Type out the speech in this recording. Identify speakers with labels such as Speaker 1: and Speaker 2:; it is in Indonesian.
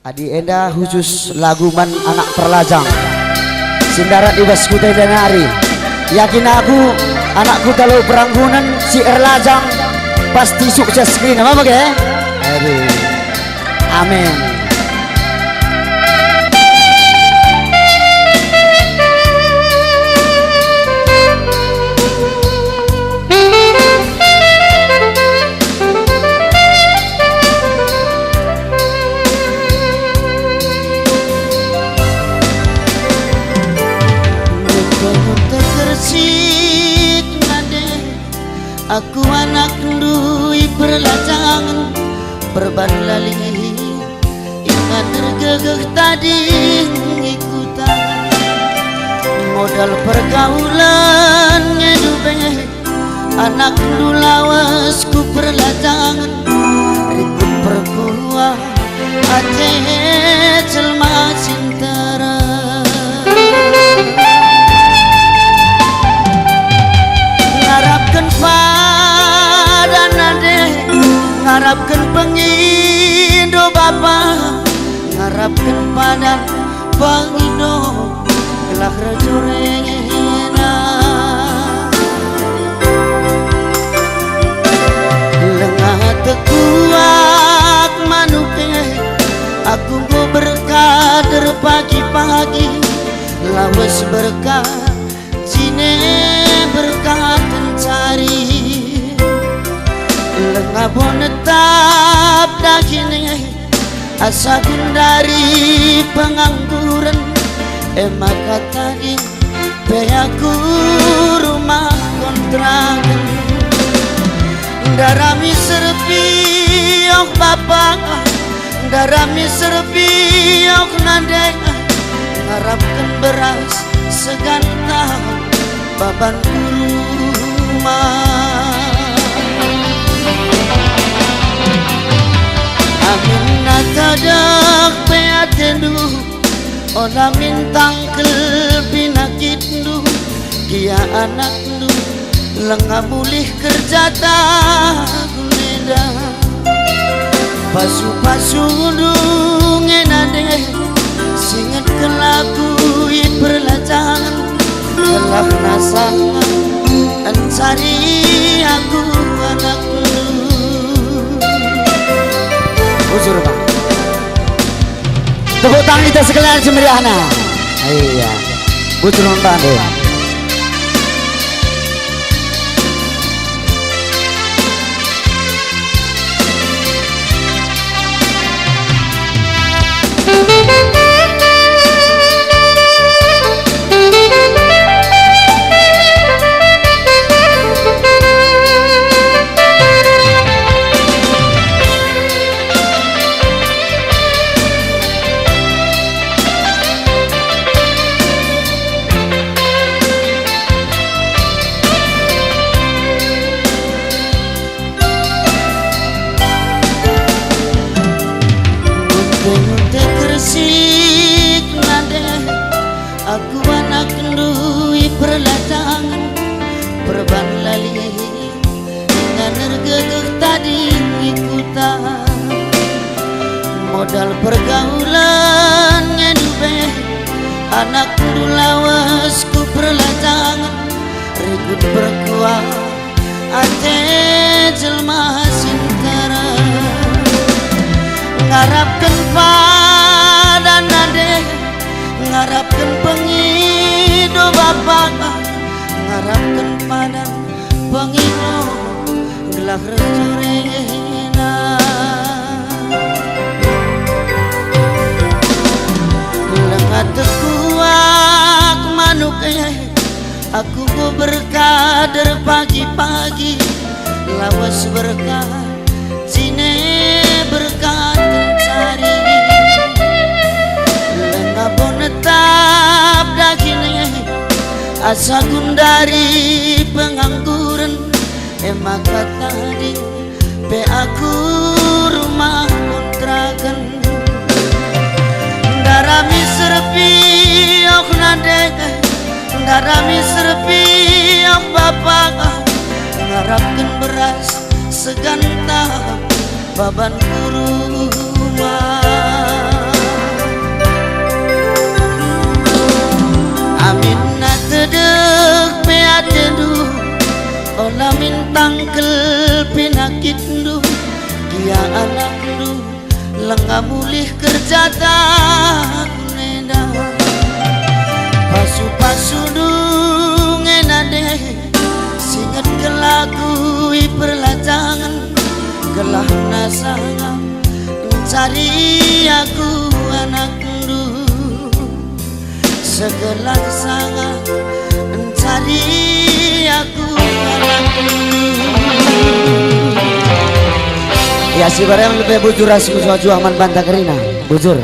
Speaker 1: Adi Enda khusus laguman anak perlajang Sindarat ibas kutai denari. Yakin aku anakku kalau peranggunan si Erlajang pasti sukses screen apa bagai? Aduh. Amin.
Speaker 2: Aku anak ndui perlajangan perban lali ingat tergegeh tadi ikutan modal pergaulan ngedube anak ndu lawas ku perlajangan ribut perkuah aceh celma sintara ngarapkan ngarapkan pengindo bapa ngarapkan padan pengindo kelak rejurena lengah tekuak manuke aku go berkader pagi-pagi lawas berkah sine berkah mencari lengah bonetap dagingnya asagun dari pengangguran emak katanya beaku rumah kontrakan darami serpiok bapak darami serpiok nadek harapkan beras segantang baban rumah amin natadak peatendu ona mintang kelpinakitu dia anaknu lengah mulih kerja taguneda pasu-pasu dungenade singet kelakui perlajangan telah nasangan encari aku anaknu
Speaker 1: Bujur bang. Tepuk tangan kita sekalian semeriahna. Iya. Bujur nonton deh.
Speaker 2: Aku anak ndui perlajangan perban lali dengan nergegeh tadi ikutan modal pergaulan ngedube anak ndu lawas ku perlajangan ribut berkuah aceh jelma sintara ngarapkan padan nade ngarapkan pengido bapak ngarapkan padan pengido gelah rejurena lengah tekuak manuke aku go berkader pagi-pagi lawas berkah sine berkah mencari bonetap dagingnya asagun dari pengangguran emak tadi be aku rumah kontrakan darami serpiok nadek darami serpiok bapak ngarapkan beras segantang baban rumah tangkel pinakit ndu dia anak ndu lenga mulih kerja tak nenda pasu-pasu ndu ngenade singet kelakui perlajangan gelah nasanga cari aku anak ndu segala sangat cari aku anak ndu.
Speaker 1: Ya si barang lebih bujur asmu suaju aman bantah kerina bujur.